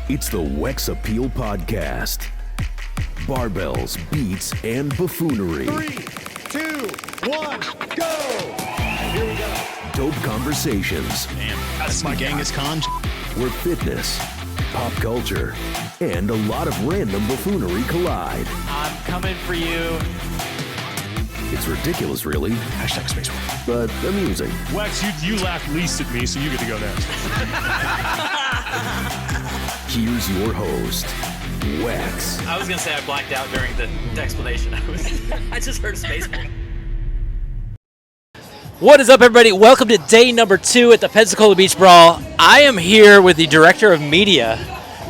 It's the WZA Appeal Podcast. Barbells, beats, and buffoonery. 3, 2, 1, go! Here we go. Dope conversations. Damn, that's my Genghis Khan. Where fitness, pop culture, and a lot of random buffoonery collide. I'm coming for you. It's ridiculous, really, Hashtag Space War. but amusing. Wex, you laughed least at me, so you get to go next. Here's your host, Wex. I was gonna say I blacked out during the explanation. I just heard space. What is up, everybody? Welcome to day number 2 at the Pensacola Beach Brawl. I am here with the director of media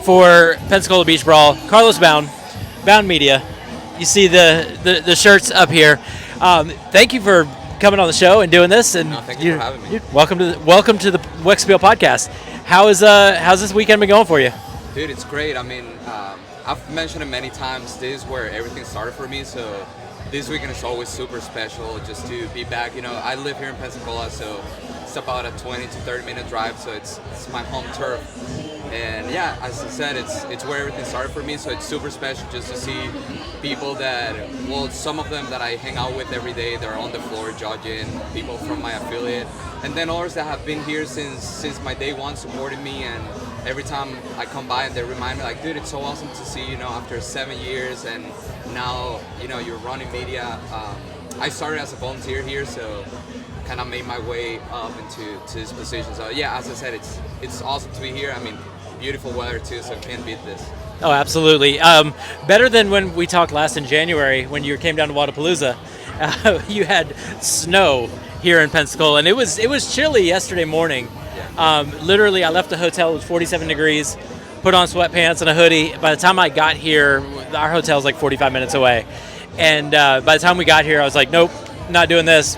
for Pensacola Beach Brawl, Carlos Bown, Bown Media. You see the shirts up here. Thank you for coming on the show and doing this. And thank you for having me. Welcome to the WZA Appeal Podcast. How's this weekend been going for you? Dude, it's great. I mean, I've mentioned it many times. This is where everything started for me, so this weekend is always super special just to be back. You know, I live here in Pensacola, so it's about a 20 to 30 minute drive, so it's my home turf. And yeah, as I said, it's where everything started for me, so it's super special just to see people that, well, some of them that I hang out with every day, they're on the floor judging, people from my affiliate, and then others that have been here since my day one supporting me, and every time I come by and they remind me, like, dude, it's so awesome to see, you know, after 7 years and now, you know, you're running media. I started as a volunteer here, so kind of made my way up into this position. So yeah, as I said, it's awesome to be here. I mean, beautiful weather too, so can't beat this. Oh, absolutely. Better than when we talked last in January when you came down to Wadapalooza. You had snow here in Pensacola, and it was chilly yesterday morning. Yeah. Literally, I left the hotel, it was 47 degrees, put on sweatpants and a hoodie. By the time I got here, our hotel's like 45 minutes away. And by the time we got here, I was like, nope, not doing this.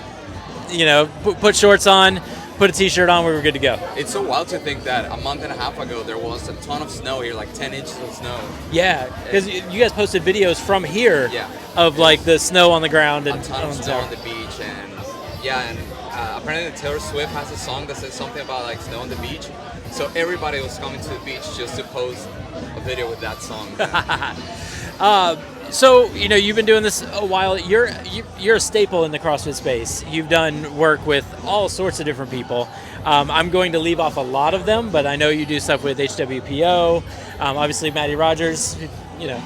You know, put shorts on, put a t-shirt on, we were good to go. It's so wild to think that a month and a half ago there was a ton of snow here, like 10 inches of snow. Yeah, because you guys posted videos from here Yeah. of like the snow on the ground. And A ton of snow on the beach, and yeah, and apparently Taylor Swift has a song that says something about like snow on the beach. So everybody was coming to the beach just to post a video with that song. So, you know, you've been doing this a while. You're a staple in the CrossFit space. You've done work with all sorts of different people. I'm going to leave off a lot of them, but I know you do stuff with HWPO. Obviously, Maddie Rogers, you know,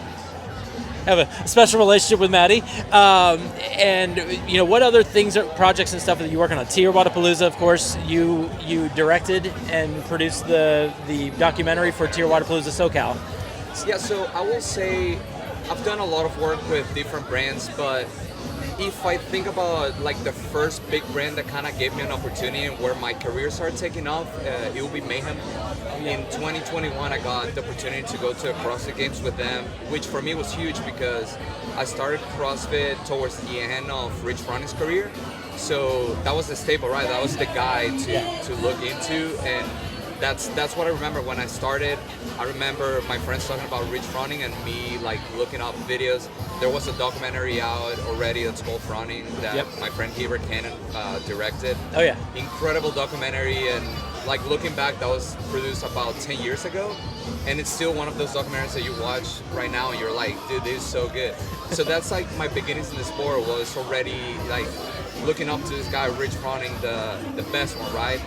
have a special relationship with Maddie. And, you know, what other things, projects and stuff that you work on? TYR Wadapalooza, of course. You directed and produced the documentary for TYR Wadapalooza SoCal. Yeah, so I will say I've done a lot of work with different brands, but if I think about like the first big brand that kind of gave me an opportunity and where my career started taking off, it will be Mayhem. In 2021, I got the opportunity to go to a CrossFit Games with them, which for me was huge because I started CrossFit towards the end of Rich Fronin's career. So that was the staple, right? That was the guy to look into, and that's what I remember when I started. I remember my friends talking about Rich Froning and me like looking up videos. There was a documentary out already that's called Froning that my friend Heber Cannon directed. Oh yeah. Incredible documentary, and like looking back, that was produced about 10 years ago, and it's still one of those documentaries that you watch right now and you're like, dude, this is so good. So that's like my beginnings in the sport was already like looking up to this guy Rich Froning, the best one, right?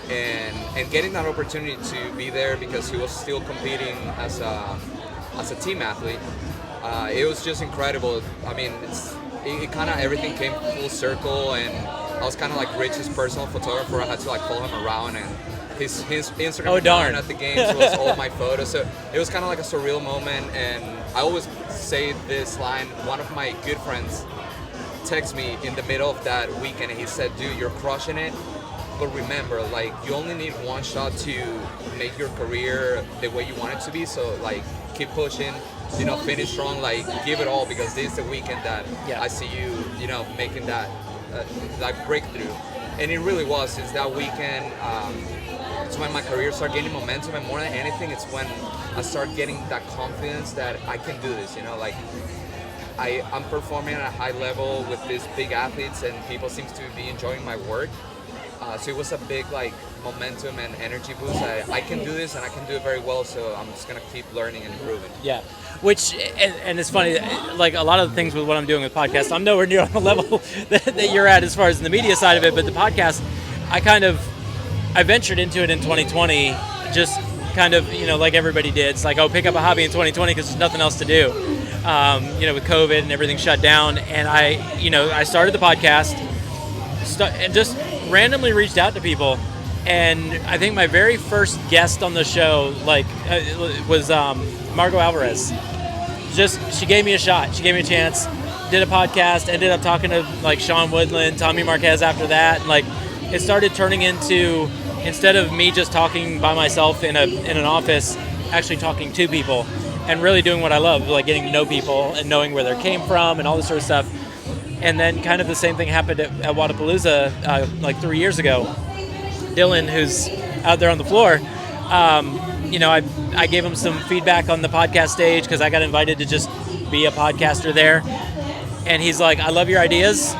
And getting that opportunity to be there because he was still competing as a team athlete, it was just incredible. I mean, it kind of everything came full circle, and I was kind of like Rich's personal photographer. I had to like follow him around, and his Instagram account at the games was all my photos. So it was kind of like a surreal moment. And I always say this line. One of my good friends texted me in the middle of that weekend, and he said, "Dude, you're crushing it. But remember, like, you only need one shot to make your career the way you want it to be. So, like, keep pushing, you know, finish strong, like, give it all, because this is the weekend that I see you, you know, making that breakthrough." And it really was. Since that weekend, it's when my career started gaining momentum, and more than anything, it's when I started getting that confidence that I can do this, you know, like, I'm performing at a high level with these big athletes, and people seem to be enjoying my work. So it was a big like momentum and energy boost. I can do this and I can do it very well, so I'm just gonna keep learning and improving. Yeah, which and it's funny, like a lot of the things with what I'm doing with podcasts, I'm nowhere near on the level that you're at as far as the media side of it, but the podcast, I ventured into it in 2020, just kind of, like everybody did. It's like, pick up a hobby in 2020 because there's nothing else to do, with COVID and everything shut down. And I started the podcast and just randomly reached out to people. And I think my very first guest on the show, was Margot Alvarez. She gave me a shot. She gave me a chance. Did a podcast. Ended up talking to Sean Woodland, Tommy Marquez after that. And it started turning into, instead of me just talking by myself in an office, actually talking to people and really doing what I love, getting to know people and knowing where they came from and all this sort of stuff. And then kind of the same thing happened at Wodapalooza 3 years ago. Dylan, who's out there on the floor, I gave him some feedback on the podcast stage because I got invited to just be a podcaster there. And he's like, I love your ideas.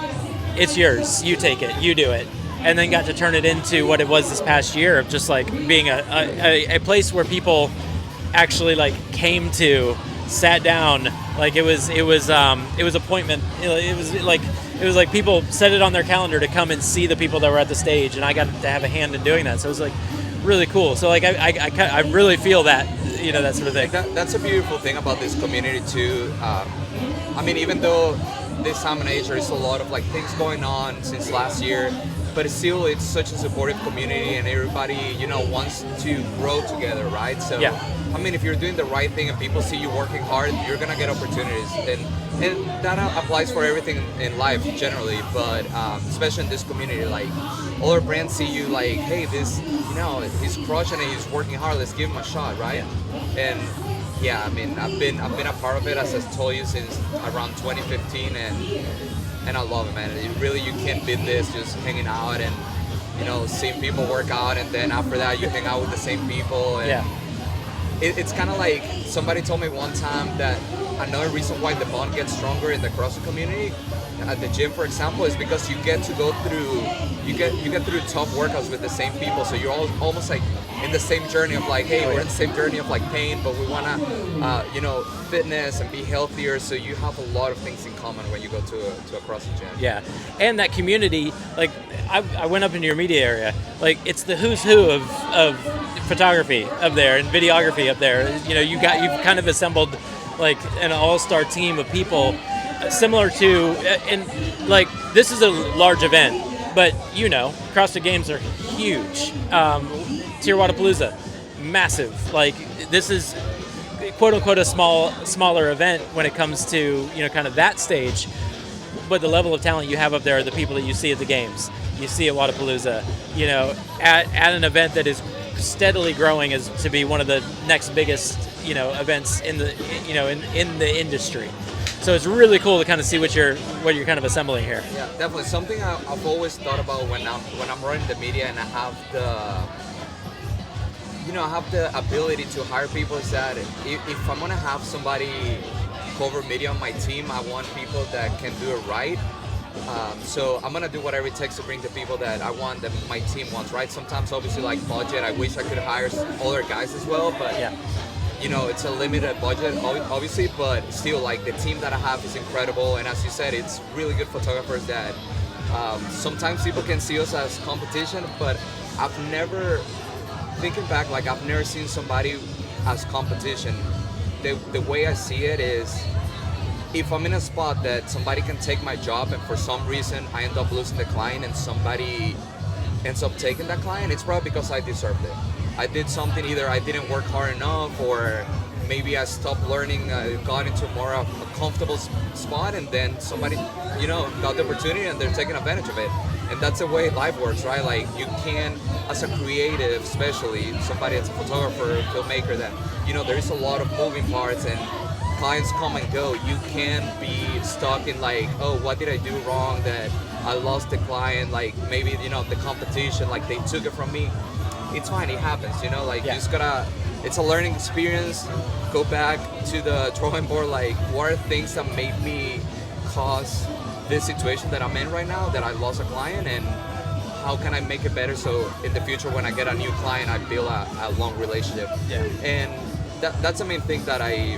It's yours. You take it. You do it. And then got to turn it into what it was this past year of just being a place where people actually came to, sat down. It was appointment. It was like people set it on their calendar to come and see the people that were at the stage, and I got to have a hand in doing that. So it was really cool. So I really feel that, that sort of thing. That's a beautiful thing about this community too. Even though this time and age there's a lot of things going on since last year, but still it's such a supportive community and everybody wants to grow together, right? So yeah. If you're doing the right thing and people see you working hard, you're gonna get opportunities, and that applies for everything in life generally, but especially in this community, other brands see you hey, this, he's crushing it, he's working hard, let's give him a shot, right? And yeah, I've been a part of it, as I told you, since around 2015, and I love it, man. You can't beat this, just hanging out and seeing people work out, and then after that you hang out with the same people. And yeah. It's kind of like somebody told me one time that another reason why the bond gets stronger in the CrossFit community at the gym, for example, is because you get to go through tough workouts with the same people. So you're almost in the same journey of hey, we're in the same journey of pain, but we want to fitness and be healthier. So you have a lot of things in common when you go to a CrossFit gym. Yeah, and that community, I went up into your media area. It's the who's who of photography up there and videography up there. You've kind of assembled an all-star team of people similar to, and this is a large event, but CrossFit Games are huge. TYR Wodapalooza, massive. This is quote unquote a smaller event when it comes to kind of that stage, but the level of talent you have up there are the people that you see at the games, you see at Wodapalooza, at an event that is steadily growing as to be one of the next biggest events in the in the industry. So it's really cool to kind of see what you're kind of assembling here. Yeah, definitely. Something I've always thought about when I'm running the media and I have the ability to hire people is that if I'm gonna have somebody cover media on my team, I want people that can do it right. So I'm gonna do whatever it takes to bring the people that I want, that my team wants, right? Sometimes obviously budget, I wish I could hire other guys as well, but yeah. It's a limited budget obviously, but still the team that I have is incredible, and as you said, it's really good photographers that sometimes people can see us as competition, but I've never, thinking back, I've never seen somebody as competition. The way I see it is, if I'm in a spot that somebody can take my job and for some reason I end up losing the client and somebody ends up taking that client, it's probably because I deserved it. I did something, either I didn't work hard enough, or maybe I stopped learning, got into more of a comfortable spot, and then somebody, got the opportunity and they're taking advantage of it. And that's the way life works, right? You can, as a creative, especially somebody that's a photographer, filmmaker, that, there is a lot of moving parts and clients come and go. You can't be stuck in oh, what did I do wrong that I lost the client? Maybe, the competition, they took it from me. It's fine, it happens, You just gotta, it's a learning experience. Go back to the drawing board, what are things that made me cause this situation that I'm in right now, that I lost a client, and how can I make it better so in the future when I get a new client, I build a long relationship. Yeah. And that's the main thing that I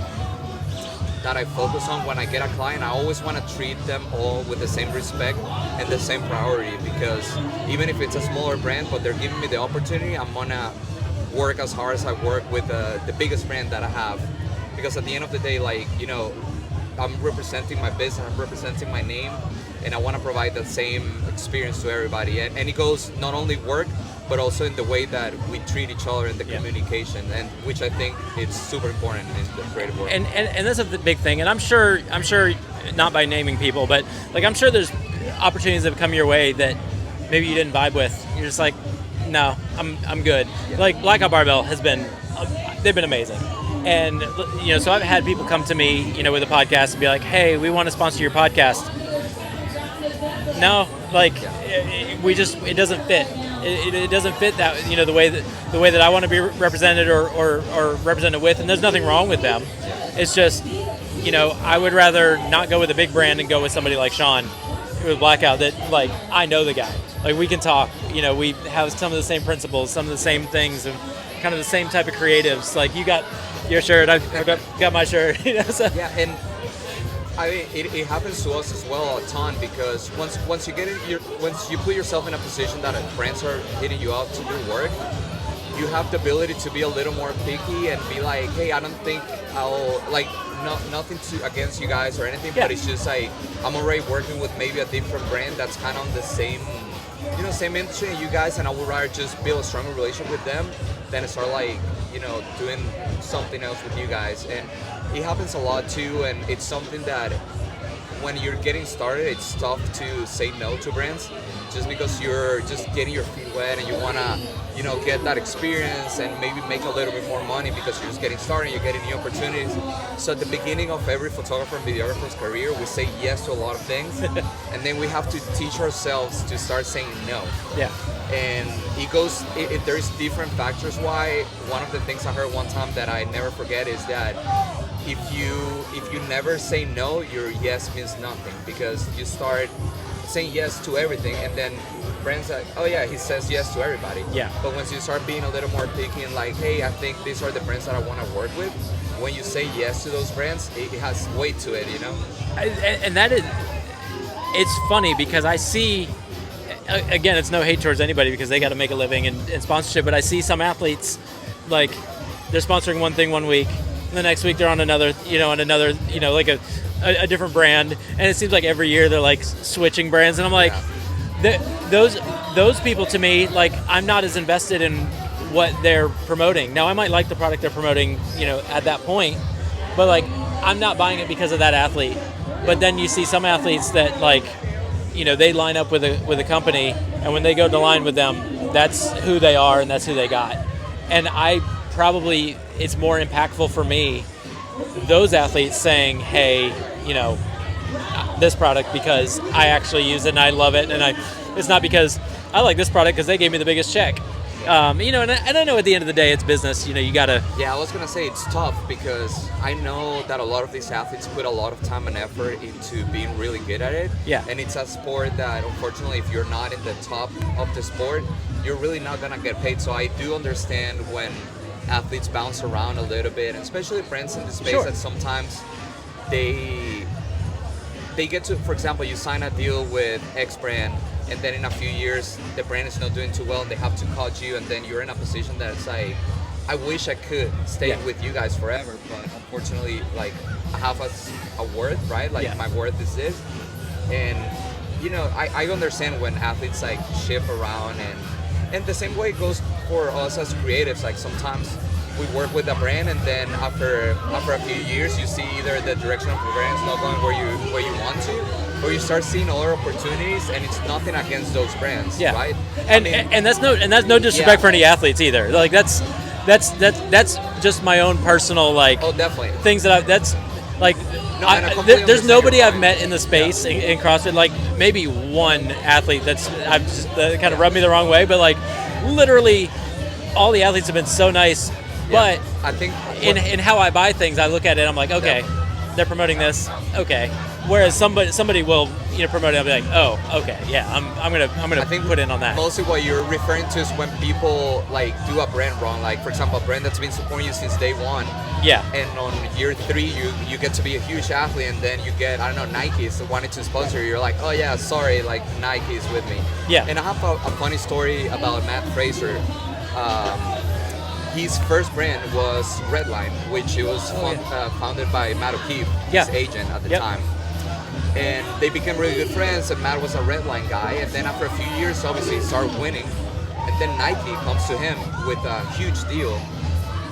focus on when I get a client. I always want to treat them all with the same respect and the same priority, because even if it's a smaller brand, but they're giving me the opportunity, I'm gonna work as hard as I work with the biggest brand that I have. Because at the end of the day, like, you know, I'm representing my business, I'm representing my name, and I want to provide that same experience to everybody. And it goes not only work, but also in the way that we treat each other in the communication, and which I think is super important in the creative world. And that's a big thing. And I'm sure not by naming people, but like I'm sure there's opportunities that have come your way that maybe you didn't vibe with. You're just like, no, I'm good. Yeah. Like Blackout Barbell has been, they've been amazing. And, you know, so I've had people come to me, you know, with a podcast and be like, hey, we want to sponsor your podcast. No, like, it doesn't fit. It doesn't fit that, you know, the way that I want to be represented or represented with, and there's nothing wrong with them. It's just, you know, I would rather not go with a big brand and go with somebody like Sean with Blackout that, like, I know the guy. Like, we can talk, you know, we have some of the same principles, some of the same things, and kind of the same type of creatives. Like, you got your shirt, I've got my shirt, you know, so. Yeah, and I mean, it happens to us as well a ton, because once you put yourself in a position that brands are hitting you up to do work, you have the ability to be a little more picky and be like, hey, I don't think I'll, like, nothing against you guys or anything, but it's just like I'm already working with maybe a different brand that's kind of on the same, you know, same industry as you guys, and I would rather just build a stronger relationship with them than start, like, you know, doing something else with you guys. And it happens a lot too, and it's something that when you're getting started, it's tough to say no to brands, just because you're just getting your feet wet and you want to, you know, get that experience and maybe make a little bit more money because you're just getting started, you're getting new opportunities. So at the beginning of every photographer and videographer's career, we say yes to a lot of things, and then we have to teach ourselves to start saying no. Yeah. And there's different factors why. One of the things I heard one time that I never forget is that if you never say no, your yes means nothing, because you start saying yes to everything, and then brands like, oh yeah, he says yes to everybody. Yeah. But once you start being a little more picky and like, hey, I think these are the brands that I want to work with, when you say yes to those brands, it has weight to it, you know? And that is, it's funny because I see, again, it's no hate towards anybody because they got to make a living in sponsorship, but I see some athletes, like, they're sponsoring one thing one week, and the next week they're on another, like a different brand, and it seems like every year they're like switching brands, and I'm like, those people, to me, like, I'm not as invested in what they're promoting. Now I might like the product they're promoting, you know, at that point, but like, I'm not buying it because of that athlete. But then you see some athletes that, like, you know, they line up with a company, and when they go to line with them, that's who they are and that's who they got. And it's more impactful for me, those athletes saying, hey, you know, this product because I actually use it and I love it, and it's not because I like this product because they gave me the biggest check. You know, and I know at the end of the day it's business. You know, you gotta. Yeah, I was gonna say it's tough because I know that a lot of these athletes put a lot of time and effort into being really good at it. Yeah. And it's a sport that, unfortunately, if you're not in the top of the sport, you're really not gonna get paid. So I do understand when athletes bounce around a little bit, and especially brands in the space that sometimes they get to, for example, you sign a deal with X brand, and then in a few years the brand is not doing too well and they have to cut you, and then you're in a position that it's like, I wish I could stay with you guys forever, but unfortunately, like, I have a worth, right? Like, my worth is this. And, you know, I understand when athletes, like, shift around, and the same way it goes for us as creatives. Like, sometimes we work with a brand, and then after a few years, you see either the direction of the brand is not going where you want to, or you start seeing other opportunities, and it's nothing against those brands, right? And that's no disrespect for any athletes either. Like, that's just my own personal, like, definitely things that that's like. There's nobody I've met in the space in CrossFit, like maybe one athlete that's I've just kind of rubbed me the wrong way, but like literally all the athletes have been so nice. But I think in how I buy things, I look at it, I'm like, okay, they're promoting this, okay, Whereas somebody will promote it and be like, oh, okay, yeah, I'm gonna I think put in on that. Mostly what you're referring to is when people like do a brand wrong. Like for example, a brand that's been supporting you since day one. Yeah. And on year 3, you get to be a huge athlete, and then you get, I don't know, Nike's wanting to sponsor you. You're like, oh yeah, sorry, like Nike's with me. Yeah. And I have a funny story about Matt Fraser. His first brand was Redline, which it was founded by Matt O'Keefe, his agent at the time. And they became really good friends, and Matt was a Redline guy. And then after a few years, obviously, he started winning. And then Nike comes to him with a huge deal.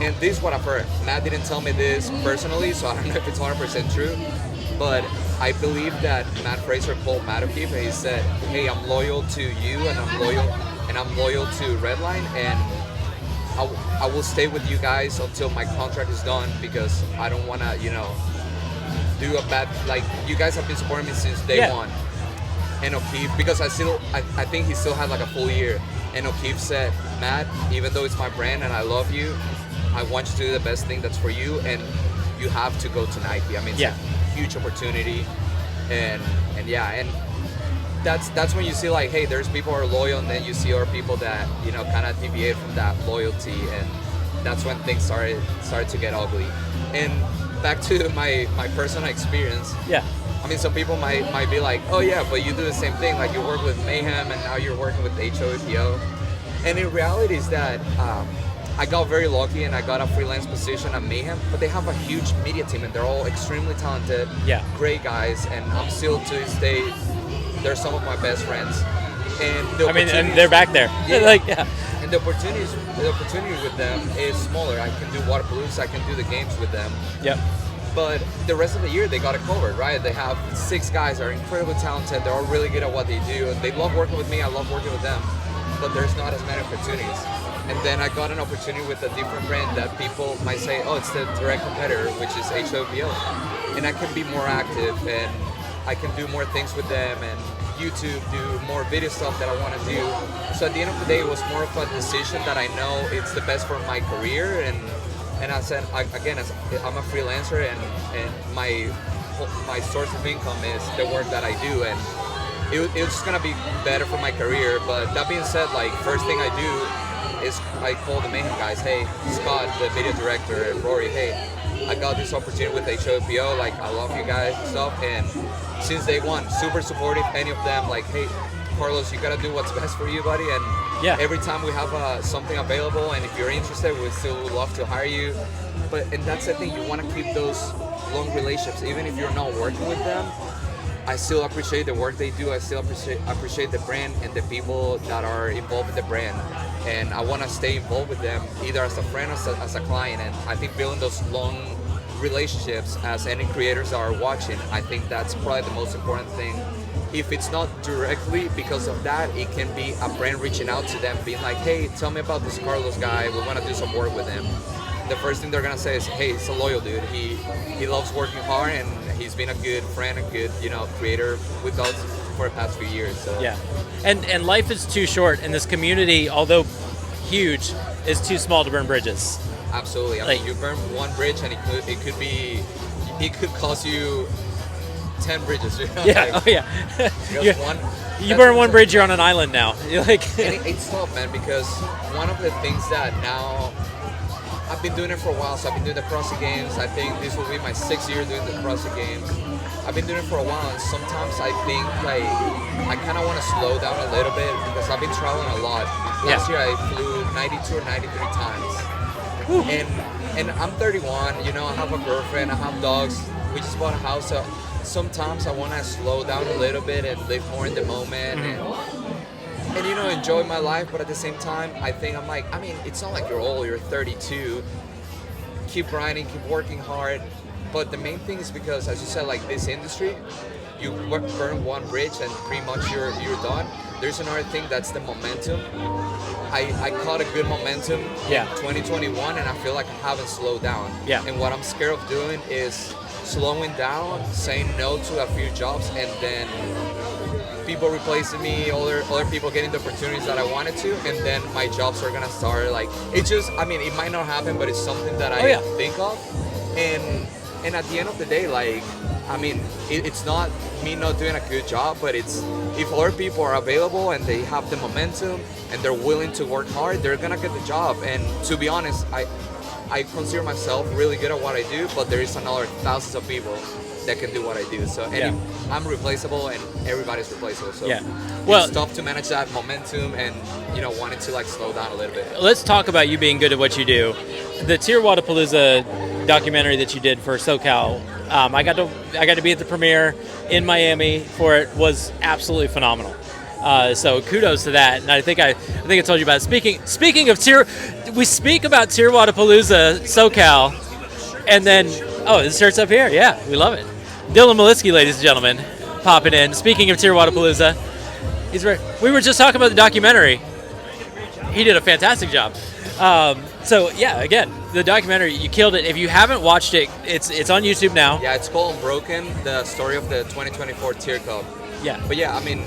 And this is what I've heard. Matt didn't tell me this personally, so I don't know if it's 100% true. But I believe that Matt Fraser called Matt O'Keefe and he said, hey, I'm loyal to you, and I'm loyal to Redline, and I will stay with you guys until my contract is done, because I don't want to, do a bad, like, you guys have been supporting me since day one. And O'Keefe, because I think he still had like a full year. And O'Keefe said, Matt, even though it's my brand and I love you, I want you to do the best thing that's for you, and you have to go to Nike. I mean, it's a huge opportunity. And that's when you see like, hey, there's people who are loyal, and then you see other people that, kind of deviate from that loyalty, and that's when things started to get ugly. And back to my personal experience. Yeah. I mean, some people might be like, oh yeah, but you do the same thing. Like you work with Mayhem, and now you're working with HOAPO. And in reality is that I got very lucky, and I got a freelance position at Mayhem, but they have a huge media team, and they're all extremely talented, great guys, and I'm still to this day, they're some of my best friends. And and they're back there. And the opportunity with them is smaller. I can do water balloons, I can do the games with them. Yep. But the rest of the year, they got it covered, right? They have 6 guys that are incredibly talented. They're all really good at what they do. They love working with me. I love working with them. But there's not as many opportunities. And then I got an opportunity with a different brand that people might say, oh, it's the direct competitor, which is HOPO. And I can be more active, and I can do more things with them, and YouTube, do more video stuff that I want to do. So at the end of the day, it was more of a decision that I know it's the best for my career. And I said, again, I'm a freelancer, and my source of income is the work that I do, and it's just gonna be better for my career. But that being said, like, first thing I do is I call the Mayhem guys, hey, Scott, the video director, and Rory, hey, I got this opportunity with HOPO, like, I love you guys and stuff, and since day one, super supportive. Any of them, like, hey, Carlos, you gotta do what's best for you, buddy. And every time we have something available, and if you're interested, we still would love to hire you. And that's the thing, you want to keep those long relationships, even if you're not working with them. I still appreciate the work they do. I still appreciate the brand and the people that are involved in the brand, and I want to stay involved with them either as a friend or as a client. And I think building those long relationships, as any creators that are watching, I think that's probably the most important thing. If it's not directly because of that, it can be a brand reaching out to them, being like, hey, tell me about this Carlos guy, we want to do some work with him. The first thing they're gonna say is, hey, he's a loyal dude, he loves working hard, and he's been a good friend, a good creator with us for the past few years. So. Yeah, and life is too short, and this community, although huge, is too small to burn bridges. Absolutely. I mean, you burn one bridge, and it could cost you 10 bridges. You burn one bridge, you're on an island now. You're like, and it's tough, man, because one of the things that now, I've been doing it for a while, so I've been doing the CrossFit Games. I think this will be my 6th year doing the CrossFit Games. I've been doing it for a while, and sometimes I think, like, I kind of want to slow down a little bit, because I've been traveling a lot. Last year I flew 92 or 93 times. And I'm 31, I have a girlfriend, I have dogs, we just bought a house, so sometimes I want to slow down a little bit and live more in the moment, and enjoy my life. But at the same time, I'm like, it's not like you're old, you're 32. Keep grinding, keep working hard. But the main thing is because, as you said, like, this industry, you burn one bridge and pretty much you're done. There's another thing, that's the momentum. I caught a good momentum in 2021, and I feel like I haven't slowed down. And what I'm scared of doing is slowing down, saying no to a few jobs, and then people replacing me, other people getting the opportunities that I wanted to, and then my jobs are gonna start, like, it just, it might not happen, but it's something that I think of, and and at the end of the day, like, I mean, it's not me not doing a good job, but it's if other people are available and they have the momentum and they're willing to work hard, they're gonna get the job. And to be honest, I consider myself really good at what I do, but there is another thousands of people that can do what I do. So I'm replaceable and everybody's replaceable. So it's tough to manage that momentum and, you know, wanting to like slow down a little bit. Let's talk about you being good at what you do. The TYR Wadapalooza documentary that you did for SoCal, I got to be at the premiere in Miami for it. Was absolutely phenomenal. So kudos to that. And I think I told you about it. Speaking of TYR, we speak about TYR Wadapalooza SoCal, and then this shirt's up here. Yeah, we love it. Dylan Malitsky, ladies and gentlemen, popping in. Speaking of TYR Wadapalooza, we were just talking about the documentary. He did a fantastic job. So yeah, again, the documentary, you killed it. If you haven't watched it, it's on YouTube now. Yeah, it's called Unbroken, the story of the 2024 TYR Cup. Yeah. But yeah, I mean,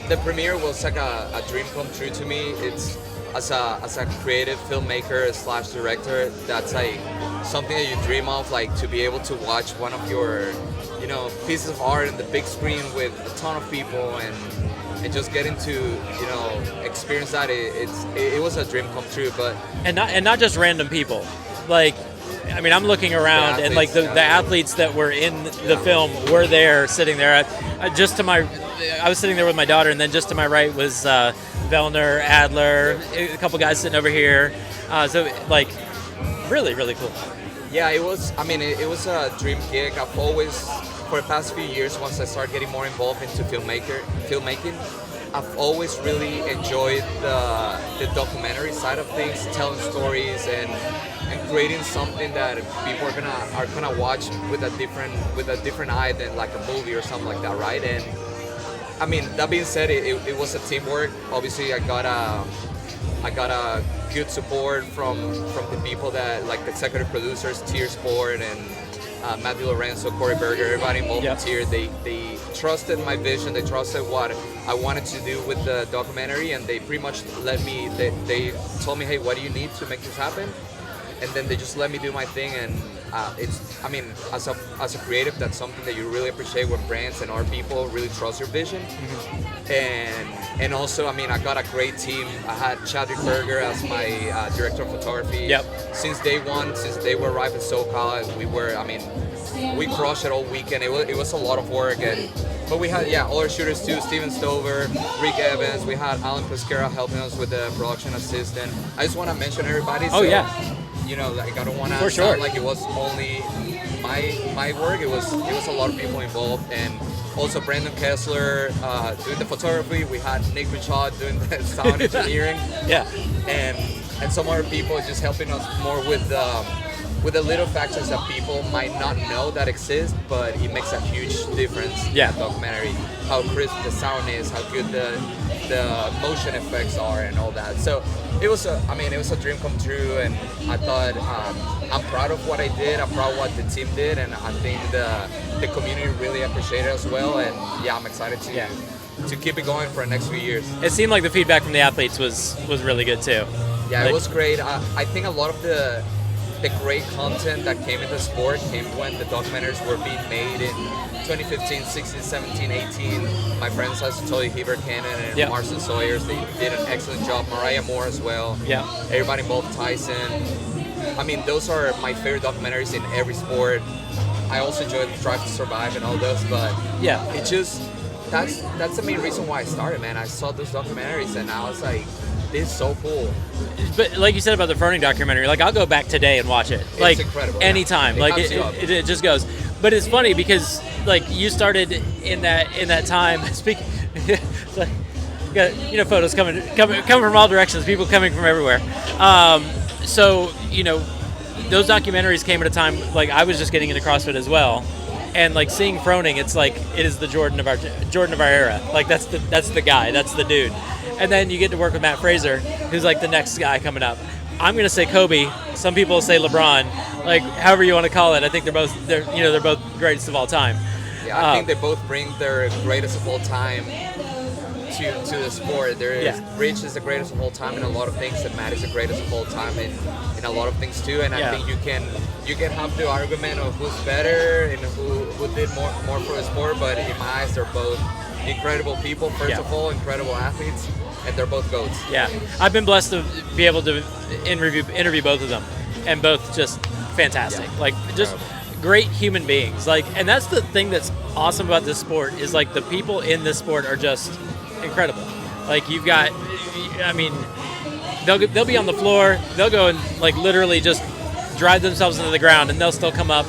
the premiere was like a dream come true to me. It's as a creative filmmaker / director, that's like something that you dream of, like to be able to watch one of your, you know, pieces of art in the big screen with a ton of people and just getting to, you know, experience that. It was a dream come true. But and not just random people. Like, I mean, I'm looking around and like the athletes that were in the film were there, sitting there. I was sitting there with my daughter, and then just to my right was Vellner, Adler, a couple guys sitting over here. So like, really, really cool. Yeah, it was. I mean, it was a dream gig. I've always, for the past few years, once I started getting more involved into filmmaking, I've always really enjoyed the documentary side of things, telling stories and creating something that people are gonna watch with a different eye than like a movie or something like that, right? And I mean, that being said, it was a teamwork. Obviously, I got a good support from the people that, like the executive producers, TYR Sport, and Matthew Lorenzo, Corey Berger, everybody involved in TYR. They trusted my vision. They trusted what I wanted to do with the documentary, and they pretty much let me. They told me, hey, what do you need to make this happen? And then they just let me do my thing, and I mean, as a creative, that's something that you really appreciate when brands and our people really trust your vision. Mm-hmm. And also, I mean, I got a great team. I had Chadwick Berger as my director of photography. Yep. Since day one, since they were arrived at SoCal, we crushed it all weekend. It was a lot of work, but we had other shooters too. Steven Stover, Rick Evans. We had Alan Pesquera helping us with the production assistant. I just want to mention everybody. You know, like I don't want to sound like it was only my work. It was a lot of people involved, and also Brandon Kessler doing the photography. We had Nick Richard doing the sound engineering. And some other people just helping us more with the little factors that people might not know that exist, but it makes a huge difference in the documentary. How crisp the sound is, how good the motion effects are, and all that. So it was a dream come true, and I thought I'm proud of what I did. I'm proud of what the team did, and I think the community really appreciated it as well. And I'm excited to keep it going for the next few years. It seemed like the feedback from the athletes was really good too. Yeah, it was great. I think a lot of the great content that came into sport came when the documentaries were being made in 2015, 16, 17, 18. My friends like Toy Heber Cannon and Marcin Sawyers, they did an excellent job. Mariah Moore as well. Yeah. Everybody involved, Tyson. I mean, those are my favorite documentaries in every sport. I also enjoyed Drive to Survive and all those, but it just, that's the main reason why I started, man. I saw those documentaries and I was like, this is so cool. But like you said about the Froning documentary, like I'll go back today and watch it. Like it's incredible. Anytime. Yeah. Like it just goes. But it's funny because like you started in that time. Speaking, like, you got photos coming from all directions. People coming from everywhere. So those documentaries came at a time like I was just getting into CrossFit as well. And like seeing Froning, it's like it is the Jordan of our era. Like that's the guy, that's the dude. And then you get to work with Matt Fraser, who's like the next guy coming up. I'm gonna say Kobe. Some people say LeBron. Like however you want to call it. I think they're both greatest of all time. Yeah, I think they both bring their greatest of all time to the sport. Rich is the greatest of all time in a lot of things, and Matt is the greatest of all time in a lot of things too. And I think you can have the argument of who's better and who did more for the sport, but in my eyes, they're both incredible people. First of all, incredible athletes, and they're both GOATs. Yeah, I've been blessed to be able to interview both of them, and both just fantastic. Like just great human beings. Like, and that's the thing that's awesome about this sport is like the people in this sport are just incredible. Like you've got, I mean, they'll be on the floor, they'll go and like literally just drive themselves into the ground, and they'll still come up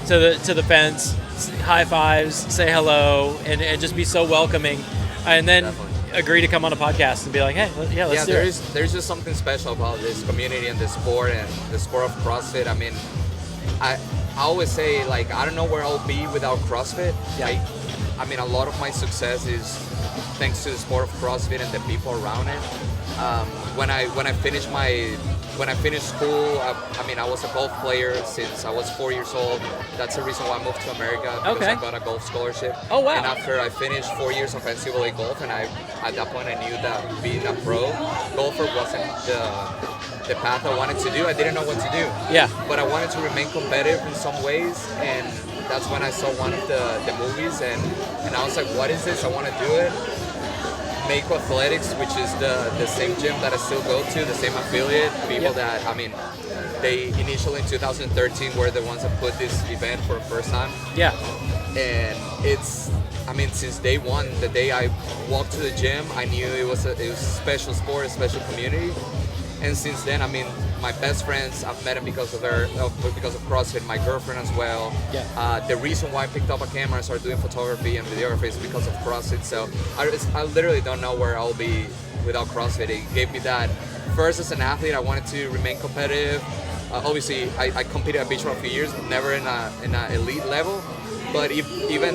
to the fence, high fives, say hello, and just be so welcoming, and then agree to come on a podcast and be like, hey, let's do it. There's just something special about this community and this sport and the sport of CrossFit. I mean, I always say, like, I don't know where I'll be without CrossFit. Yeah. I mean, a lot of my success is thanks to the sport of CrossFit and the people around it. When I finished school, I mean, I was a golf player since I was 4 years old. That's the reason why I moved to America, because I got a golf scholarship. Oh, wow. And after I finished 4 years of NCAA golf, and at that point I knew that being a pro golfer wasn't the path I wanted to do. I didn't know what to do. Yeah. But I wanted to remain competitive in some ways, and that's when I saw one of the movies, and I was like, what is this? I want to do it. Mako Athletics, which is the same gym that I still go to, the same affiliate, people that, I mean, they initially in 2013 were the ones that put this event for the first time. Yeah. And it's, I mean, since day one, the day I walked to the gym, I knew it was a special sport, a special community. And since then, I mean, my best friends, I've met them because of CrossFit, my girlfriend as well. Yeah. The reason why I picked up a camera and started doing photography and videography is because of CrossFit. So I literally don't know where I'll be without CrossFit. It gave me that. First, as an athlete, I wanted to remain competitive. Obviously, I competed at beach brawl for a few years, never in an elite level. But even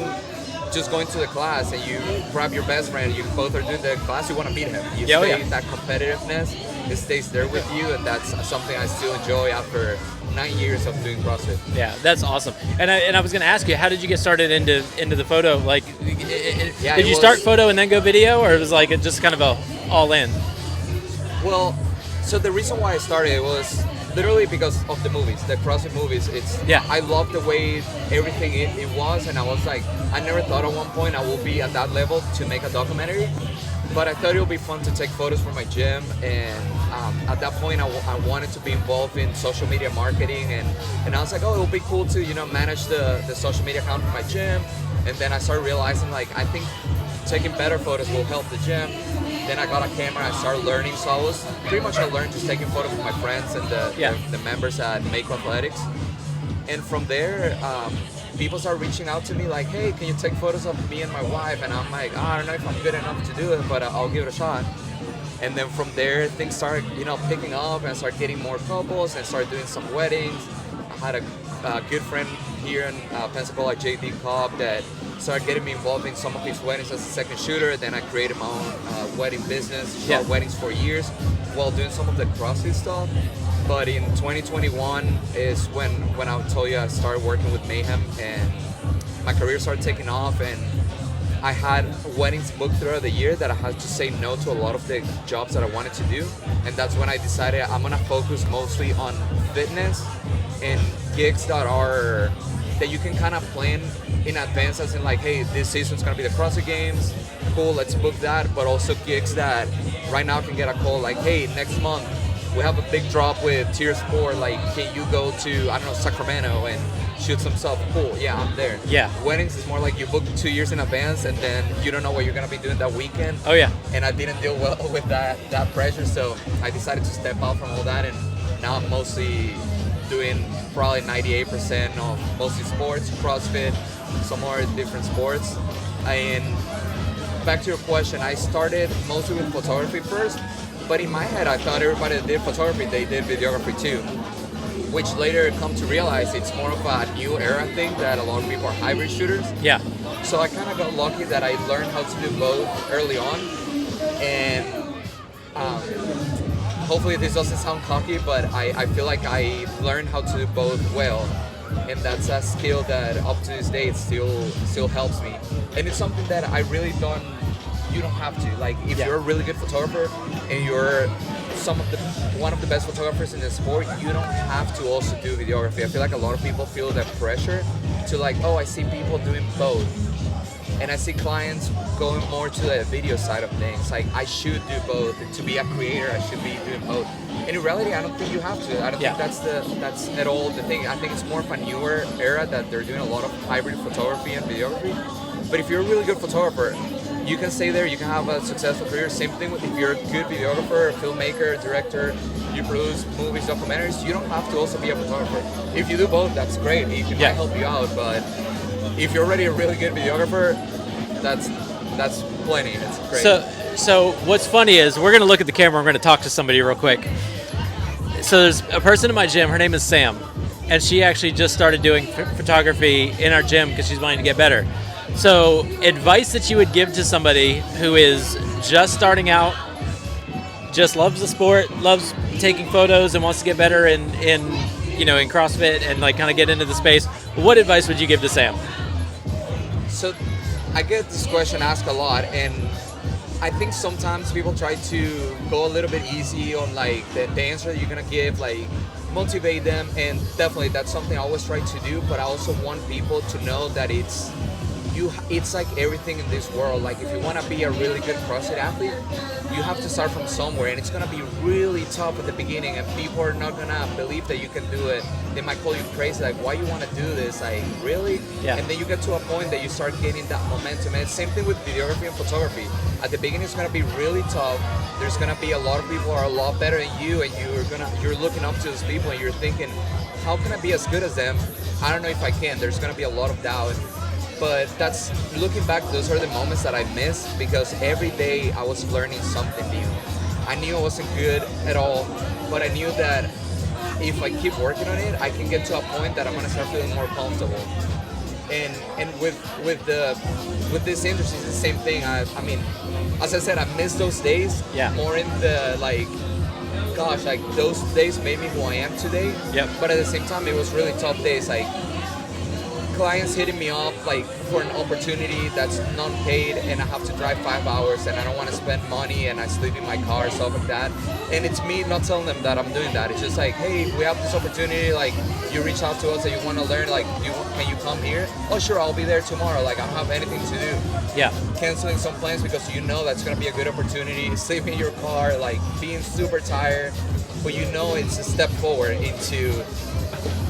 just going to the class and you grab your best friend, you both are doing the class, you want to beat him. You stay that competitiveness, it stays there with you, and that's something I still enjoy after 9 years of doing CrossFit. Yeah, that's awesome. And I was going to ask you, how did you get started into the photo? Like, did you start photo and then go video, or it was like just kind of a all in? Well, so the reason why I started was literally because of the movies, the CrossFit movies. I love the way everything it was, and I was like, I never thought at one point I will be at that level to make a documentary, but I thought it would be fun to take photos from my gym, and at that point I wanted to be involved in social media marketing, and I was like, oh, it would be cool to, you know, manage the social media account for my gym. And then I started realizing, like, I think taking better photos will help the gym. Then I got a camera, I started learning, so I was pretty much, I learned just taking photos with my friends and the members at Mako Athletics. And from there, people started reaching out to me like, hey, can you take photos of me and my wife? And I'm like, I don't know if I'm good enough to do it, but I'll give it a shot. And then from there, things started, you know, picking up, and I started getting more couples and started doing some weddings. I had a good friend here in Pensacola, JD Cobb, that started getting me involved in some of his weddings as a second shooter. Then I created my own wedding business, shot weddings for years while doing some of the CrossFit stuff. But in 2021 is when I told you I started working with Mayhem, and my career started taking off, and I had weddings booked throughout the year that I had to say no to a lot of the jobs that I wanted to do. And that's when I decided I'm gonna focus mostly on fitness and gigs that you can kind of plan in advance, as in like, hey, this season's gonna be the CrossFit Games, cool, let's book that. But also gigs that right now can get a call like, hey, next month we have a big drop with Tier Sport, like, can you go to, I don't know, Sacramento and shoot some stuff? Cool, yeah, I'm there. Yeah. Weddings is more like you book 2 years in advance, and then you don't know what you're gonna be doing that weekend. Oh yeah. And I didn't deal well with that pressure, so I decided to step out from all that, and now I'm mostly doing probably 98% of mostly sports, CrossFit, some more different sports. And back to your question, I started mostly with photography first, but in my head I thought everybody that did photography, they did videography too, which later come to realize it's more of a new era thing, that a lot of people are hybrid shooters. Yeah. So I kind of got lucky that I learned how to do both early on, and hopefully this doesn't sound cocky, but I feel like I learned how to do both well, and that's a skill that up to this day it still helps me, and it's something that I really don't you don't have to. Like, if you're a really good photographer and you're one of the best photographers in the sport, you don't have to also do videography. I feel like a lot of people feel that pressure to like, oh, I see people doing both. And I see clients going more to the video side of things. Like, I should do both. To be a creator, I should be doing both. And in reality, I don't think you have to. I don't think that's at all the thing. I think it's more of a newer era that they're doing a lot of hybrid photography and videography. But if you're a really good photographer, you can stay there, you can have a successful career. Same thing with if you're a good videographer, filmmaker, director, you produce movies, documentaries, you don't have to also be a photographer. If you do both, that's great. It might help you out, but if you're already a really good videographer, that's plenty. It's great. So what's funny is we're going to look at the camera, we're going to talk to somebody real quick. So there's a person in my gym, her name is Sam, and she actually just started doing photography in our gym because she's wanting to get better. So advice that you would give to somebody who is just starting out, just loves the sport, loves taking photos and wants to get better in CrossFit and like kind of get into the space, what advice would you give to Sam? So I get this question asked a lot, and I think sometimes people try to go a little bit easy on like the answer that you're gonna give, like motivate them, and definitely that's something I always try to do, but I also want people to know that it's like everything in this world. Like, if you want to be a really good CrossFit athlete, you have to start from somewhere, and it's going to be really tough at the beginning, and people are not going to believe that you can do it. They might call you crazy, like, why you want to do this? Like, really? Yeah. And then you get to a point that you start getting that momentum. And it's the same thing with videography and photography. At the beginning, it's going to be really tough. There's going to be a lot of people who are a lot better than you, and you're looking up to those people, and you're thinking, how can I be as good as them? I don't know if I can. There's going to be a lot of doubt. But that's, looking back, those are the moments that I miss, because every day I was learning something new. I knew I wasn't good at all, but I knew that if I keep working on it, I can get to a point that I'm gonna start feeling more comfortable. And with this industry, it's the same thing. I mean, as I said, I miss those days. More in the like, gosh, like those days made me who I am today. But at the same time, it was really tough days. Like, clients hitting me up like for an opportunity that's non-paid, and I have to drive 5 hours, and I don't want to spend money, and I sleep in my car, stuff like that. And it's me not telling them that I'm doing that. It's just like, hey, we have this opportunity, like, you reach out to us that you want to learn, like, can you come here? Oh, sure, I'll be there tomorrow. Like, I don't have anything to do. Canceling some plans because you know that's going to be a good opportunity, sleeping in your car, like being super tired, but you know it's a step forward into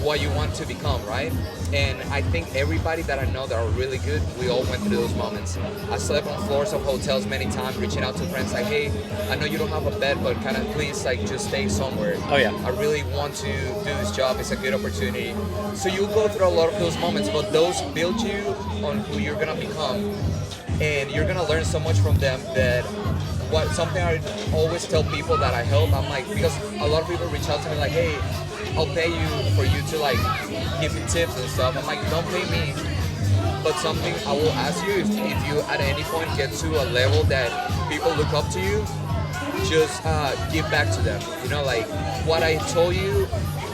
what you want to become, right? And I think everybody that I know that are really good, we all went through those moments. I slept on floors of hotels many times, reaching out to friends like, hey, I know you don't have a bed, but kind of please, like, just stay somewhere. I really want to do this job. It's a good opportunity. So you'll go through a lot of those moments, but those build you on who you're gonna become, and you're gonna learn so much from them. That something I always tell people that I help, I'm like, because a lot of people reach out to me like, hey, I'll pay you for you to like give me tips and stuff. I'm like, don't pay me, but something I will ask you, if you at any point get to a level that people look up to you, just give back to them. You know, like what I told you,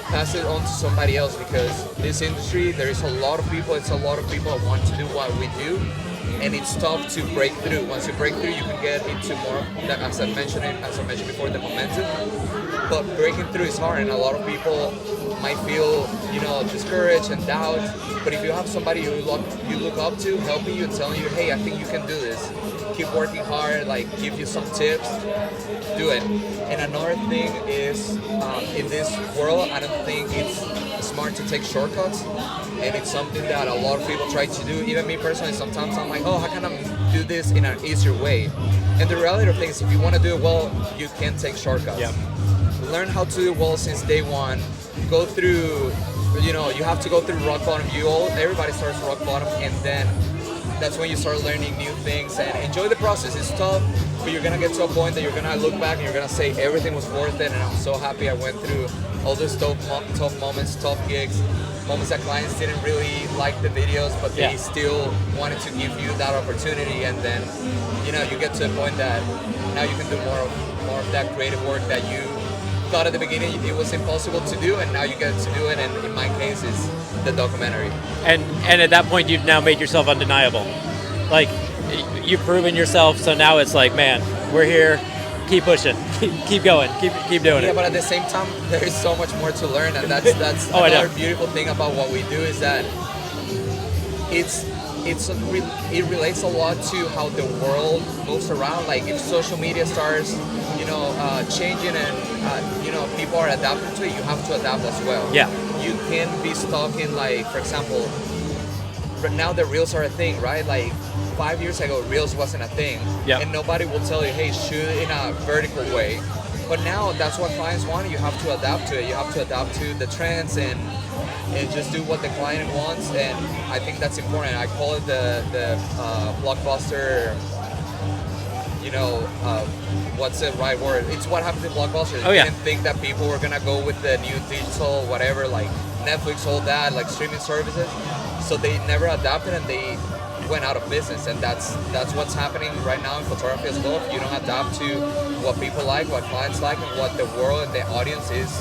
pass it on to somebody else, because this industry, there is a lot of people. It's a lot of people that want to do what we do, and it's tough to break through. Once you break through, you can get into more, as I mentioned before, the momentum. But breaking through is hard, and a lot of people might feel, discouraged and doubt. But if you have somebody you look up to, helping you and telling you, hey, I think you can do this, keep working hard, like give you some tips, do it. And another thing is, in this world, I don't think it's smart to take shortcuts, and it's something that a lot of people try to do. Even me personally, sometimes I'm like, oh, how can I do this in an easier way? And the reality of things, if you want to do it well, you can take shortcuts. Learn how to do it well since day one. Go through, you have to go through rock bottom. Everybody starts rock bottom, and then that's when you start learning new things, and enjoy the process. It's tough, but you're gonna get to a point that you're gonna look back and you're gonna say everything was worth it, and I'm so happy I went through all those tough moments, tough gigs, moments that clients didn't really like the videos, but they still wanted to give you that opportunity. And then, you get to a point that now you can do more of that creative work that you thought at the beginning it was impossible to do, and now you get to do it. And in my case, it's the documentary. And at that point, you've now made yourself undeniable. Like, you've proven yourself. So now it's like, man, we're here. Keep pushing, keep going, keep doing Yeah, it. but at the same time, there is so much more to learn, and that's Oh, I know. another beautiful thing about what we do is that it relates a lot to how the world moves around. Like if social media starts, changing and people are adapting to it, you have to adapt as well. Yeah. You can't be stuck in, like, for example, right now the reels are a thing, right? Like 5 years ago, reels wasn't a thing, Yep. and nobody will tell you, hey, shoot in a vertical way. But now that's what clients want. You have to adapt to it. You have to adapt to the trends and just do what the client wants. And I think that's important. I call it the blockbuster. What's the right word? It's what happened to Blockbuster. Oh, yeah. They didn't think that people were gonna go with the new digital whatever, like Netflix, all that, like streaming services. So they never adapted and they went out of business. And that's what's happening right now in photography as well. If you don't adapt to what people like, what clients like, and what the world and the audience is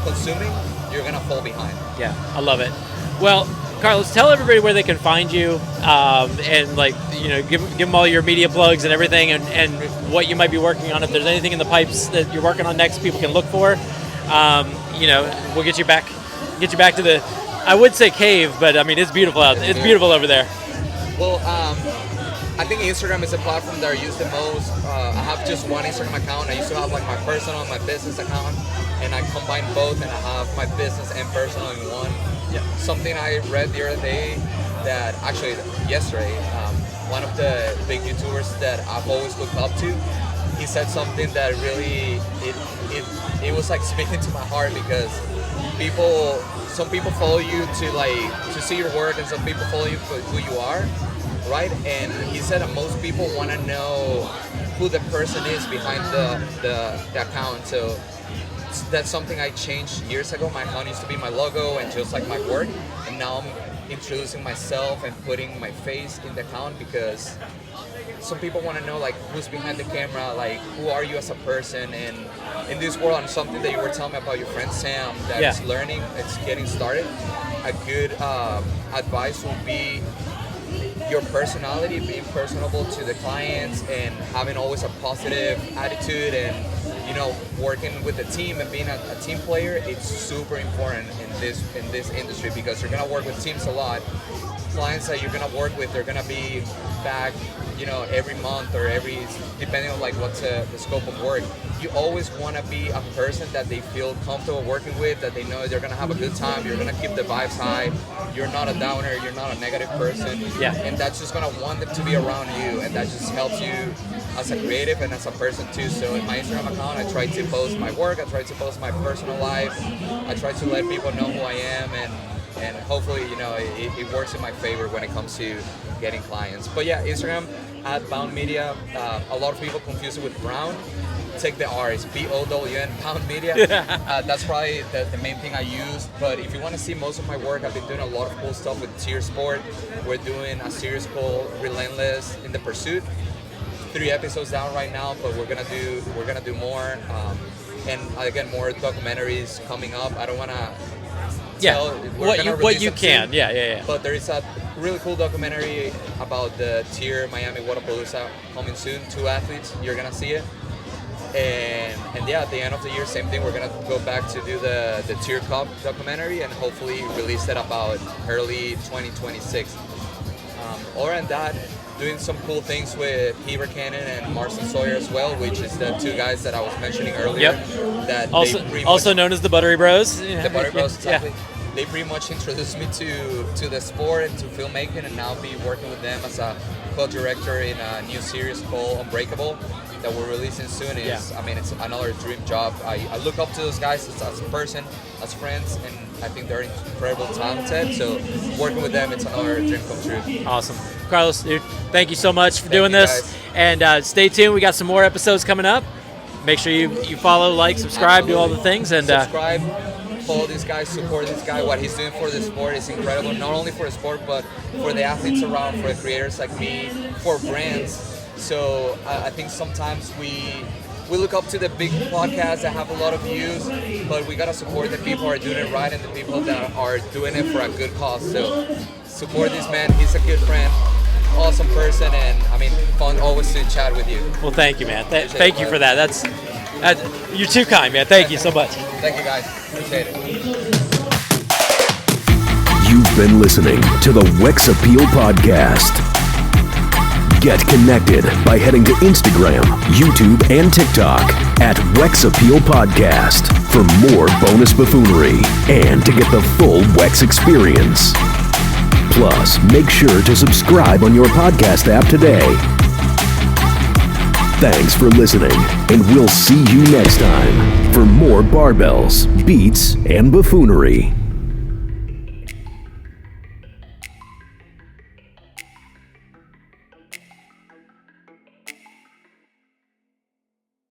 consuming, you're gonna fall behind. Yeah, I love it. Well, Carlos, tell everybody where they can find you, and give them all your media plugs and everything, and what you might be working on. If there's anything in the pipes that you're working on next, people can look for. We'll get you back to the, I would say cave, but I mean it's beautiful out. It's beautiful over there. Well, I think Instagram is a platform that I use the most. I have just one Instagram account. I used to have like my personal and my business account, and I combine both, and I have my business and personal in one. Yeah. Something I read the other day, that actually yesterday, one of the big YouTubers that I've always looked up to, he said something that really it was like speaking to my heart, because some people follow you to see your work, and some people follow you for who you are, right? And he said that most people want to know who the person is behind the account. So that's something I changed years ago. My account used to be my logo and just like my work, and now I'm introducing myself and putting my face in the account, because some people want to know like who's behind the camera, like who are you as a person. And in this world, and something that you were telling me about your friend Sam that is learning, it's getting started, a good advice would be your personality, being personable to the clients and having always a positive attitude, and working with the team and being a team player. It's super important in this industry, because you're gonna work with teams a lot. Clients that you're gonna work with, they're gonna be back, every month or depending on like what's the scope of work. You always want to be a person that they feel comfortable working with, that they know they're gonna have a good time. You're gonna keep the vibes high. You're not a downer. You're not a negative person. Yeah. And that's just gonna want them to be around you, and that just helps you as a creative and as a person too. So in my Instagram account, I try to post my work. I try to post my personal life. I try to let people know who I am, and hopefully, it works in my favor when it comes to getting clients. But yeah, Instagram at Bown Media. A lot of people confuse it with Brown. Take the R, it's BOWN, Bown Media. That's probably the main thing I use. But if you want to see most of my work, I've been doing a lot of cool stuff with TYR Sport. We're doing a series called Relentless in the Pursuit. 3 episodes down right now, but we're gonna do more. And again, more documentaries coming up. I don't want to. What you can. Yeah. But there is a really cool documentary about the TYR Miami Waterpalooza coming soon. 2 athletes, you're gonna see it. And yeah, at the end of the year, same thing. We're gonna go back to do the TYR Cup documentary, and hopefully release it about early 2026. Other than that, doing some cool things with Heber Cannon and Marcin Sawyer as well, which is the 2 guys that I was mentioning earlier. Yep. That Also known as the Buttery Bros. The Buttery Bros, exactly. Yeah. They pretty much introduced me to the sport and to filmmaking, and now be working with them as a co-director in a new series called Unbreakable that we're releasing soon. I mean, it's another dream job. I look up to those guys as a person, as friends, and I think they're incredible talented. So working with them, it's another dream come true. Awesome. Carlos, dude, thank you so much for doing you, this. guys. And stay tuned. We got some more episodes coming up. Make sure you follow, like, subscribe, Absolutely. do all the things. And subscribe, follow this guy, support this guy. What he's doing for the sport is incredible. Not only for the sport, but for the athletes around, for the creators like me, for brands. So I think sometimes we look up to the big podcasts that have a lot of views, but we gotta support the people who are doing it right and the people that are doing it for a good cause. So support this man. He's a good friend. awesome person, and I mean, fun always to chat with you. Well, thank you, man. Thank you for that. That's you're too kind, man. Thank you so much. Thank you, guys. Appreciate it. You've been listening to the WZA Appeal Podcast. Get connected by heading to Instagram, YouTube, and TikTok at WZA Appeal Podcast for more bonus buffoonery and to get the full WEX experience. Plus, make sure to subscribe on your podcast app today. Thanks for listening, and we'll see you next time for more barbells, beats, and buffoonery.